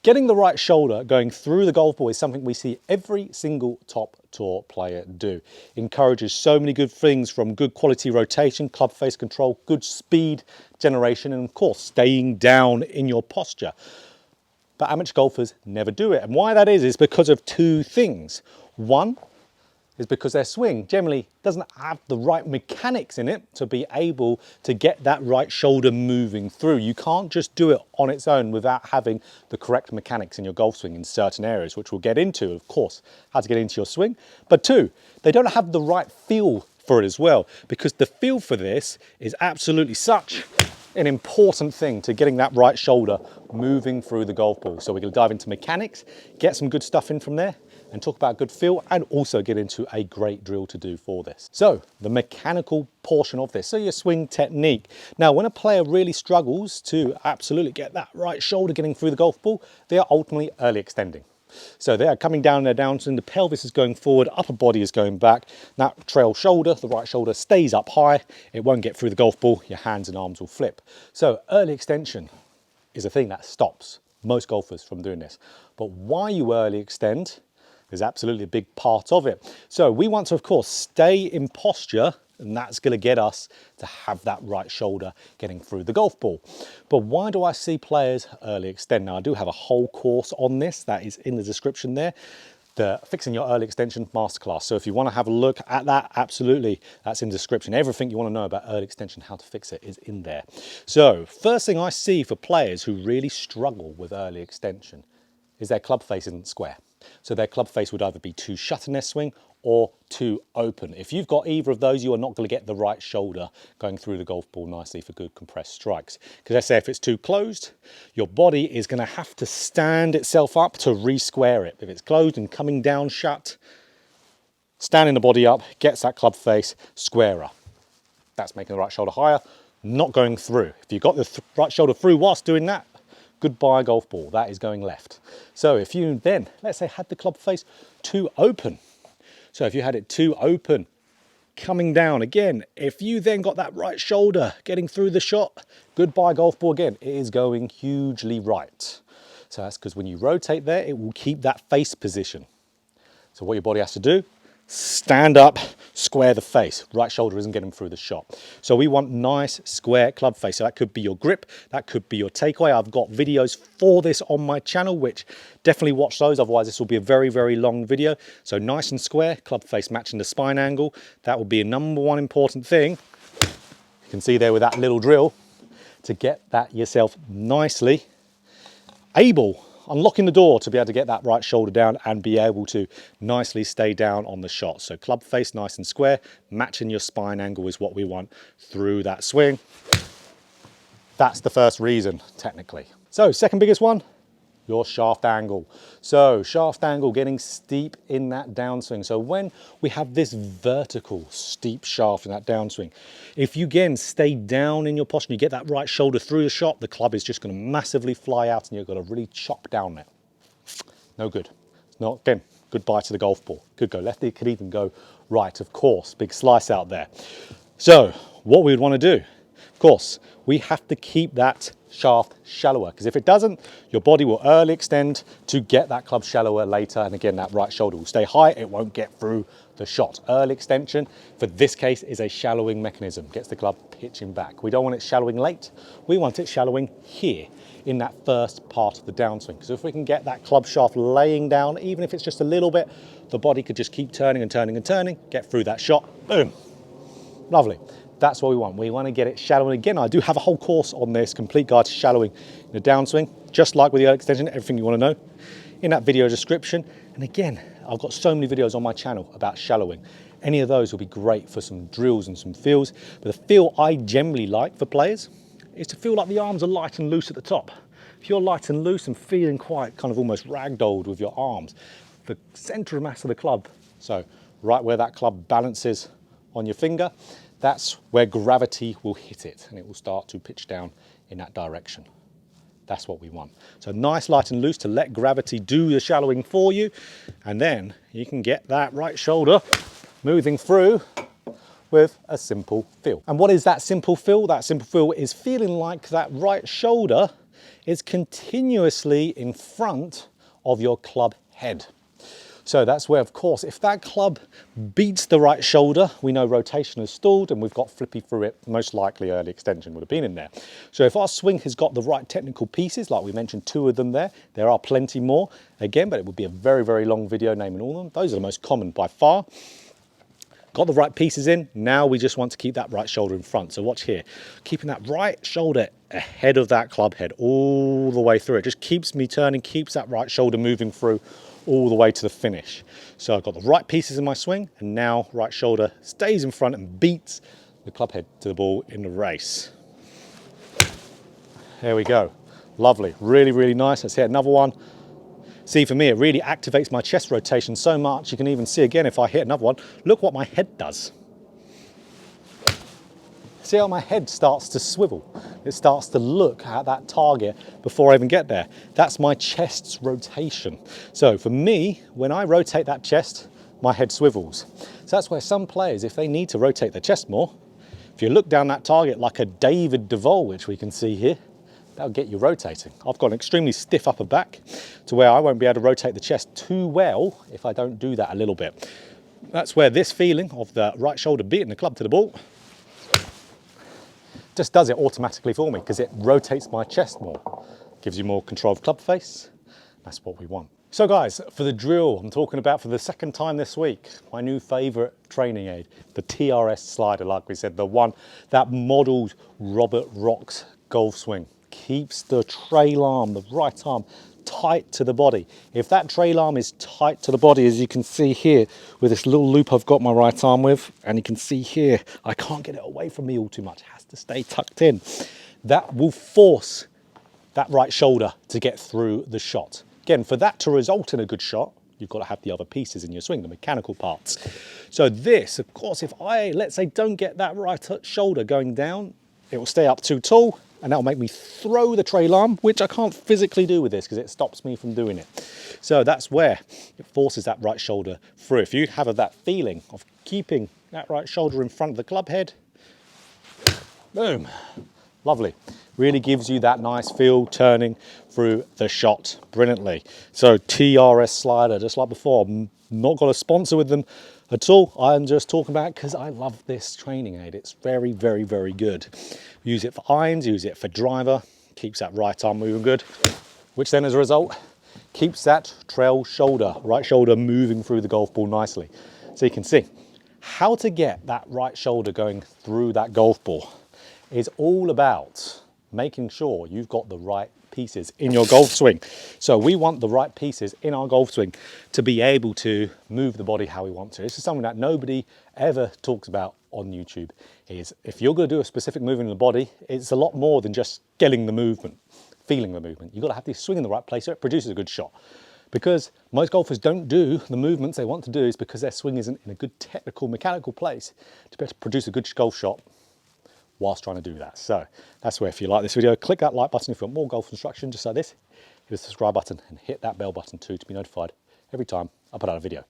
Getting the right shoulder going through the golf ball is something we see every single top tour player do. Encourages so many good things, from good quality rotation, club face control, good speed generation, and of course, staying down in your posture. But amateur golfers never do it. And why that is because of two things. One is because their swing generally doesn't have the right mechanics in it to be able to get that right shoulder moving through. You can't just do it on its own without having the correct mechanics in your golf swing in certain areas, which we'll get into, of course, how to get into your swing. But two, they don't have the right feel for it as well, because the feel for this is absolutely such an important thing to getting that right shoulder moving through the golf ball. So we're going to dive into mechanics, get some good stuff in from there, and talk about good feel, and also get into a great drill to do for this. So the mechanical portion of this, so your swing technique. Now, when a player really struggles to absolutely get that right shoulder getting through the golf ball, they are ultimately early extending. So they are coming down their downswing, the pelvis is going forward, upper body is going back, that trail shoulder, the right shoulder stays up high, it won't get through the golf ball, your hands and arms will flip. So early extension is a thing that stops most golfers from doing this. But why you early extend is absolutely a big part of it. So we want to, of course, stay in posture, and that's going to get us to have that right shoulder getting through the golf ball. But why do I see players early extend? Now, I do have a whole course on this that is in the description there, the Fixing Your Early Extension Masterclass. So if you want to have a look at that, absolutely, that's in the description. Everything you want to know about early extension, how to fix it, is in there. So first thing I see for players who really struggle with early extension is their club face isn't square. So their club face would either be too shut in their swing or too open. If you've got either of those, you are not going to get the right shoulder going through the golf ball nicely for good compressed strikes. Because let's say if it's too closed, your body is going to have to stand itself up to re-square it. If it's closed and coming down shut, standing the body up gets that club face squarer. That's making the right shoulder higher, not going through. If you've got the right shoulder through whilst doing that, goodbye golf ball, that is going left. So if you then, let's say, had the club face too open. So if you had it too open, coming down again, if you then got that right shoulder getting through the shot, goodbye golf ball again, it is going hugely right. So that's because when you rotate there, it will keep that face position. So what your body has to do, stand up, square the face. Right shoulder isn't getting through the shot. So we want nice square club face. So that could be your grip, that could be your takeaway. I've got videos for this on my channel, which definitely watch those. Otherwise this will be a very, very long video. So nice and square, club face matching the spine angle. That will be a number one important thing. You can see there with that little drill to get that yourself nicely able, unlocking the door to be able to get that right shoulder down and be able to nicely stay down on the shot. So club face nice and square, matching your spine angle is what we want through that swing. That's the first reason, technically. So second biggest one, your shaft angle. So shaft angle getting steep in that downswing. So when we have this vertical steep shaft in that downswing, if you again stay down in your posture, you get that right shoulder through the shot, the club is just going to massively fly out and you've got to really chop down there. No good. It's not, again, goodbye to the golf ball. Could go left, it could even go right, of course. Big slice out there. So what we would want to do, of course, we have to keep that shaft shallower, because if it doesn't, your body will early extend to get that club shallower later, and again that right shoulder will stay high, it won't get through the shot. Early extension for this case is a shallowing mechanism, gets the club pitching back. We don't want it shallowing late, we want it shallowing here in that first part of the downswing, because if we can get that club shaft laying down, even if it's just a little bit, the body could just keep turning and turning and turning, get through that shot, boom, lovely. That's what we want. We want to get it shallowing. Again, I do have a whole course on this, complete guide to shallowing in the downswing, just like with the early extension, everything you want to know in that video description. And again, I've got so many videos on my channel about shallowing. Any of those will be great for some drills and some feels. But the feel I generally like for players is to feel like the arms are light and loose at the top. If you're light and loose and feeling quite kind of almost ragdolled with your arms, the center of mass of the club, so right where that club balances on your finger, that's where gravity will hit it and it will start to pitch down in that direction. That's what we want. So nice, light and loose to let gravity do the shallowing for you. And then you can get that right shoulder moving through with a simple feel. And what is that simple feel? That simple feel is feeling like that right shoulder is continuously in front of your club head. So that's where, of course, if that club beats the right shoulder, we know rotation has stalled and we've got flippy through it. Most likely early extension would have been in there. So if our swing has got the right technical pieces, like we mentioned 2 of them there are plenty more again, but it would be a very, very long video naming all of them. Those are the most common by far. Got the right pieces in, now we just want to keep that right shoulder in front. So watch here, keeping that right shoulder ahead of that club head all the way through. It just keeps me turning, keeps that right shoulder moving through all the way to the finish. So I've got the right pieces in my swing, and now right shoulder stays in front and beats the club head to the ball in the race. There we go, lovely, really, really nice. Let's hit another one. See, for me, it really activates my chest rotation so much. You can even see again, if I hit another one, look what my head does. See how my head starts to swivel? It starts to look at that target before I even get there. That's my chest's rotation. So for me, when I rotate that chest, my head swivels. So that's where some players, if they need to rotate their chest more, if you look down that target like a David Duval, which we can see here, that'll get you rotating. I've got an extremely stiff upper back to where I won't be able to rotate the chest too well if I don't do that a little bit. That's where this feeling of the right shoulder beating the club to the ball just does it automatically for me because it rotates my chest more. Gives you more control of club face. That's what we want. So guys, for the drill, I'm talking about for the second time this week, my new favorite training aid, the TRS slider, like we said, the one that models Robert Rock's golf swing. Keeps the trail arm, the right arm, tight to the body. If that trail arm is tight to the body, as you can see here with this little loop I've got my right arm with, and you can see here, I can't get it away from me all too much. It has to stay tucked in. That will force that right shoulder to get through the shot. Again, for that to result in a good shot, you've got to have the other pieces in your swing, the mechanical parts. So this, of course, if I, let's say, don't get that right shoulder going down, it will stay up too tall, and that'll make me throw the trail arm, which I can't physically do with this because it stops me from doing it. So that's where it forces that right shoulder through. If you have that feeling of keeping that right shoulder in front of the club head, boom, lovely. Really gives you that nice feel turning through the shot brilliantly. So TRS slider, just like before, I'm not got a sponsor with them at all. I'm just talking about it because I love this training aid. It's very, very, very good. Use it for irons, use it for driver, keeps that right arm moving good, which then as a result, keeps that trail shoulder, right shoulder moving through the golf ball nicely. So you can see how to get that right shoulder going through that golf ball is all about making sure you've got the right pieces in your golf swing. So we want the right pieces in our golf swing to be able to move the body how we want to. This is something that nobody ever talks about on YouTube, is if you're going to do a specific movement in the body, it's a lot more than just getting the movement, feeling the movement. You've got to have this swing in the right place so it produces a good shot. Because most golfers don't do the movements they want to do is because their swing isn't in a good technical, mechanical place to be able to produce a good golf shot whilst trying to do that. So that's where, if you like this video, click that like button. If you want more golf instruction just like this, hit the subscribe button and hit that bell button too to be notified every time I put out a video.